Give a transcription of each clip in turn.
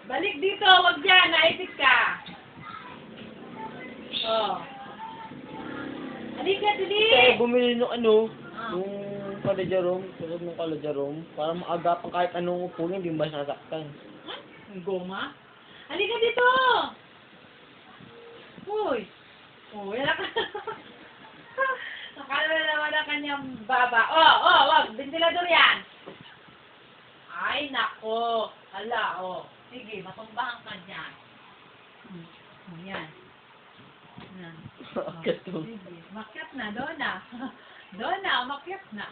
Balik dito, wag dyan, naipit ka. Oh. Halika, dali. Kaya bumili nung Ah. yung kalajarom, tulad ng kalajarom, para maagapan kahit anong upo niya, hindi masasaktan. Ang goma? Halika dito! Uy! Oh, yan ka. Nakala naman ang kanyang baba. Wag! Ventilador yan! Ay, nako! Hala, sige, matumbahan ka dyan. Yan. Yan. Akit to. Sige, makyat na, doon na. Doon na, makyat na,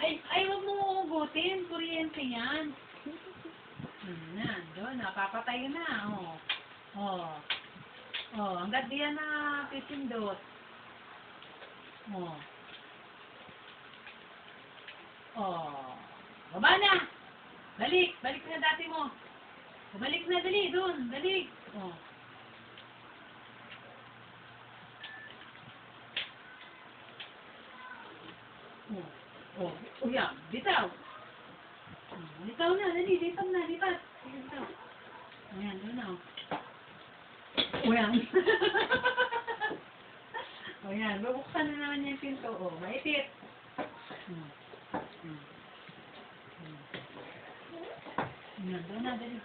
Ay, wag mo ugutin. Kuryente yan. Yan, doon na. Papatay na, hanggat diyan na pipindot. Baba na. Balik na dati mo. Balik na, dali, doon. Dali. Yan, bitaw. Bitaw na, dali, lipat na, lipat. Bitaw. Ayan, doon na. Yan. Yan, babuksan na naman yung pinto. Maipit. Yan, doon na, dali.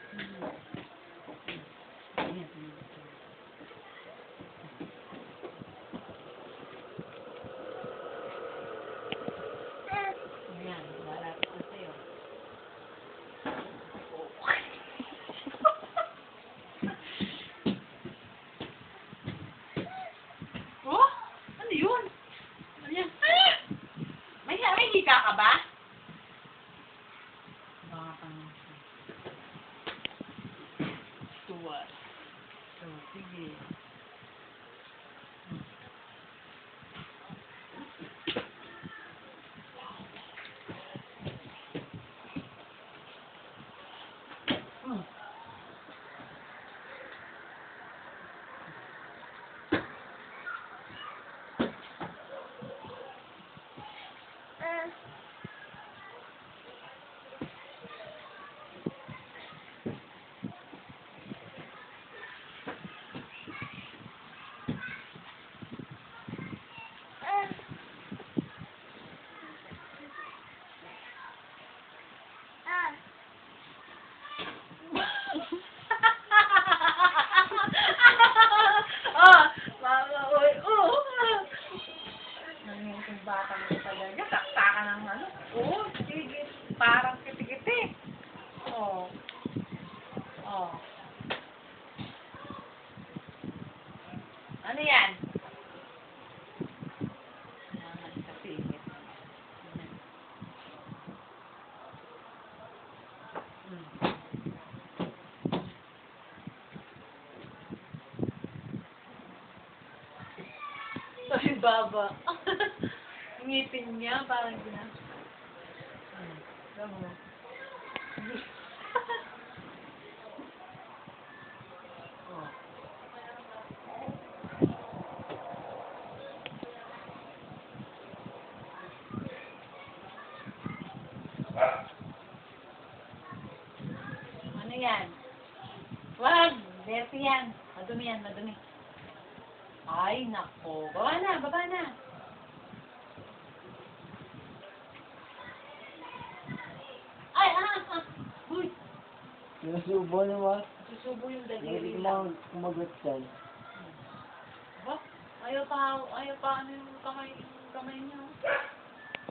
Ayan, ayan, malapit na sa'yo. Ano yun? Ano yan? May hika ka ba? Baka pang tuwas. Sige. Yung bata mo talaga, taktakan ng ano. Sige, parang kiti-kiti. Ano yan? Sa pingit. Ay, baba. Ngipin niya, parang gina. Alam mo. Ano yan? Wag! Dirty yan. Madumi yan, madumi. Ay, nako. Baba na, baba na. Ay, Uy! Sinusubo naman. Susubo yung Hindi daliri ko lang. kumagat yan. Ba? Ayaw pa ano yung kamay niyo.